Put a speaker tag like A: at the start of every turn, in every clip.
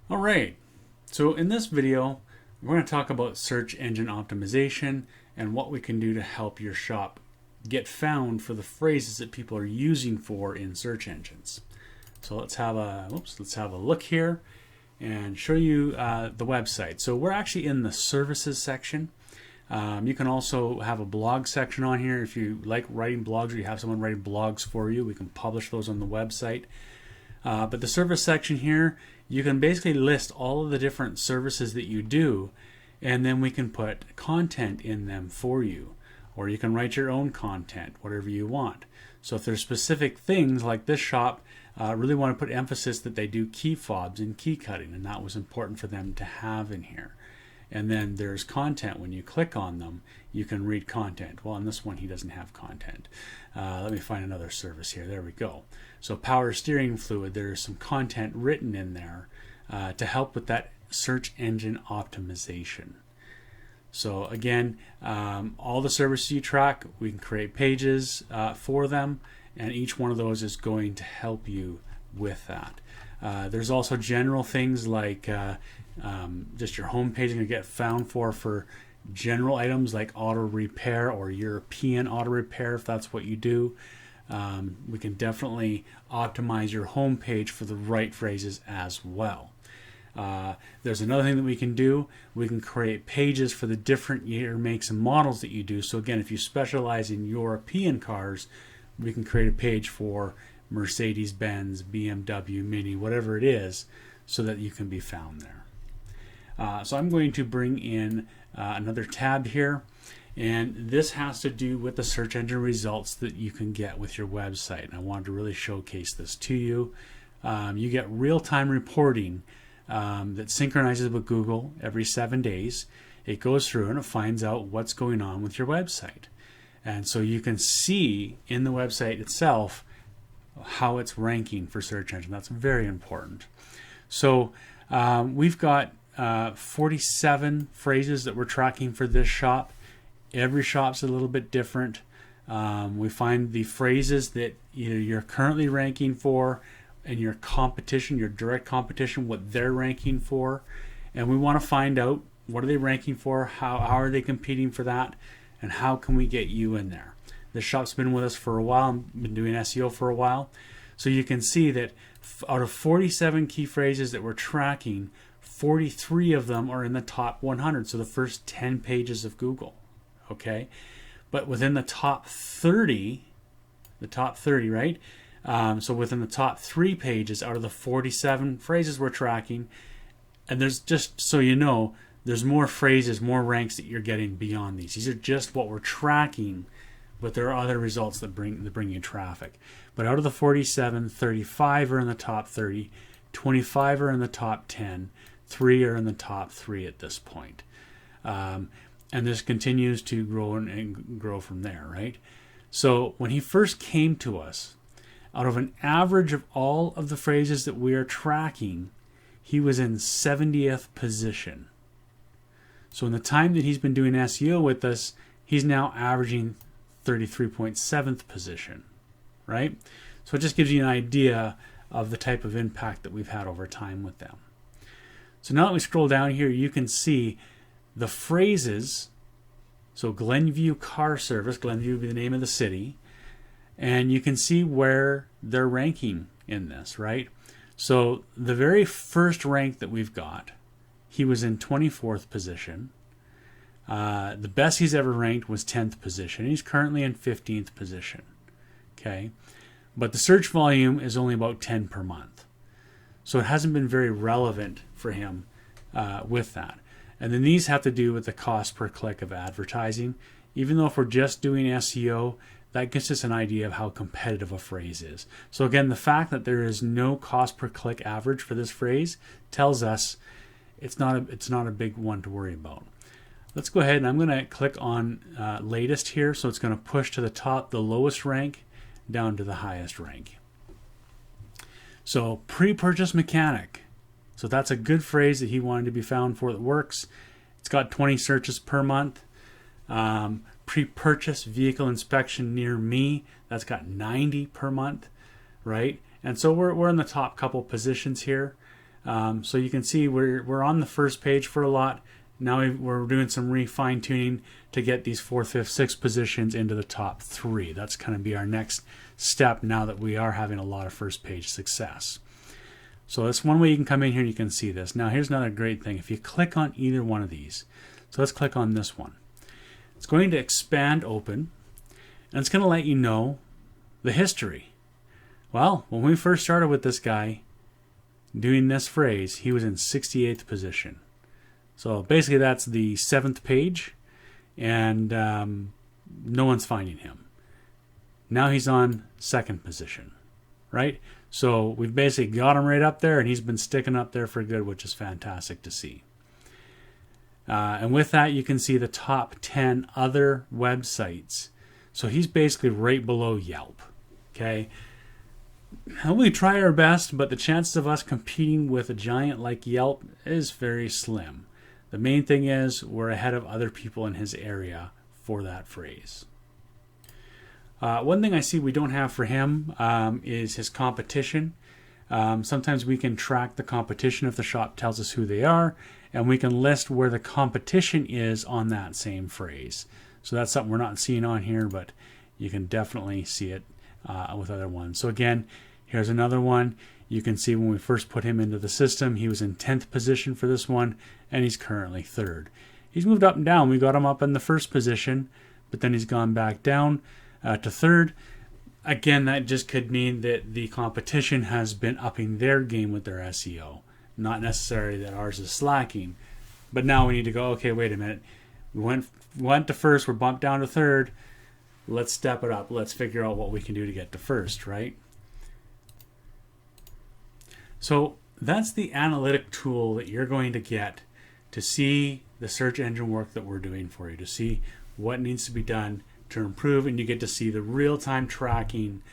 A: All right, so in this video, we're going to talk about search engine optimization and what we can do to help your shop get found for the phrases that people are using for in search engines. So let's have a look here and show you the website. So we're actually in the services section. You can also have a blog section on here. If you like writing blogs or you have someone writing blogs for you, we can publish those on the website. But the service section here, you can basically list all of the different services that you do, and then we can put content in them for you. Or you can write your own content, whatever you want. So if there's specific things like this shop, really want to put emphasis that they do key fobs and key cutting, and that was important for them to have in here. And then there's content. When you click on them, you can read content. Well, on this one, he doesn't have content. Let me find another service here. There we go. So power steering fluid, there's some content written in there to help with that search engine optimization. So again, all the services you track, we can create pages for them, and each one of those is going to help you with that. There's also general things like just your home page to get found for general items like auto repair or European auto repair, if that's what you do. We can definitely optimize your home page for the right phrases as well. There's another thing that we can do. We can create pages for the different year makes and models that you do. So again, if you specialize in European cars, we can create a page for Mercedes-Benz, BMW, Mini, whatever it is, so that you can be found there. So I'm going to bring in another tab here, and this has to do with the search engine results that you can get with your website. And I wanted to really showcase this to you. You get real-time reporting that synchronizes with Google every 7 days. It goes through and it finds out what's going on with your website. And so you can see in the website itself how it's ranking for search engine. That's very important. So we've got 47 phrases that we're tracking for this shop. Every shop's a little bit different. We find the phrases that either you're currently ranking for and your competition, your direct competition, what they're ranking for. And we want to find out what are they ranking for, how are they competing for that, and how can we get you in there. This shop's been with us for a while, been doing SEO for a while. So you can see that out of 47 key phrases that we're tracking, 43 of them are in the top 100, so the first 10 pages of Google. Okay, but within the top 30, right? So within the top 3 pages out of the 47 phrases we're tracking, and there's, just so you know, there's more phrases, more ranks that you're getting beyond these. These are just what we're tracking, but there are other results that bring you traffic. But out of the 47, 35 are in the top 30, 25 are in the top 10, 3 are in the top 3 at this point. And this continues to grow and grow from there, right? So when he first came to us, out of an average of all of the phrases that we are tracking, he was in 70th position. So in the time that he's been doing SEO with us, he's now averaging 33.7th position, right? So it just gives you an idea of the type of impact that we've had over time with them. So now that we scroll down here, you can see the phrases. So Glenview Car Service, Glenview would be the name of the city, and you can see where they're ranking in this, right? So the very first rank that we've got, he was in 24th position. The best he's ever ranked was 10th position. He's currently in 15th position. Okay, but the search volume is only about 10 per month. So it hasn't been very relevant for him with that. And then these have to do with the cost per click of advertising. Even though if we're just doing SEO, that gives us an idea of how competitive a phrase is. So again, the fact that there is no cost per click average for this phrase tells us it's not a big one to worry about. Let's go ahead and I'm going to click on latest here. So it's going to push to the top, the lowest rank, down to the highest rank. So pre-purchase mechanic. So that's a good phrase that he wanted to be found for that works. It's got 20 searches per month. Pre-purchase vehicle inspection near me. That's got 90 per month, right? And so we're in the top couple positions here. So you can see we're on the first page for a lot. Now we're doing some fine tuning to get these 4th, 5th, 6th positions into the top 3. That's going to be our next step now that we are having a lot of first page success. So that's one way you can come in here and you can see this. Now here's another great thing. If you click on either one of these, so let's click on this one. It's going to expand open and it's going to let you know the history. Well, when we first started with this guy doing this phrase, he was in 68th position. So basically that's the 7th page, and no one's finding him. Now he's on 2nd position, right? So we've basically got him right up there, and he's been sticking up there for good, which is fantastic to see. And with that, you can see the top 10 other websites. So he's basically right below Yelp, okay? And we try our best, but the chances of us competing with a giant like Yelp is very slim. The main thing is we're ahead of other people in his area for that phrase. One thing I see we don't have for him is his competition. Sometimes we can track the competition if the shop tells us who they are, and we can list where the competition is on that same phrase. So that's something we're not seeing on here, but you can definitely see it with other ones. So again, here's another one. You can see when we first put him into the system, he was in 10th position for this one, and he's currently 3rd. He's moved up and down. We got him up in the 1st position, but then he's gone back down to 3rd. Again, that just could mean that the competition has been upping their game with their SEO. Not necessarily that ours is slacking, but now we need to go, okay, wait a minute. We went to 1st, we're bumped down to 3rd. Let's step it up. Let's figure out what we can do to get to 1st, right? So that's the analytic tool that you're going to get to see the search engine work that we're doing for you, to see what needs to be done to improve, and you get to see the real-time tracking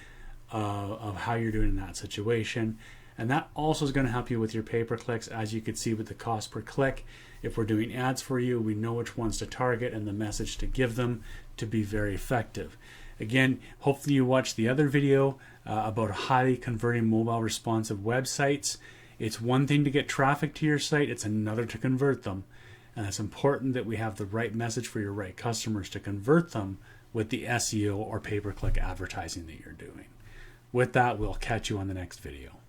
A: of how you're doing in that situation. And that also is going to help you with your pay-per-clicks, as you can see with the cost per click. If we're doing ads for you, we know which ones to target and the message to give them to be very effective. Again, hopefully you watched the other video about highly converting mobile responsive websites. It's one thing to get traffic to your site, it's another to convert them. And it's important that we have the right message for your right customers to convert them with the SEO or pay-per-click advertising that you're doing. With that, we'll catch you on the next video.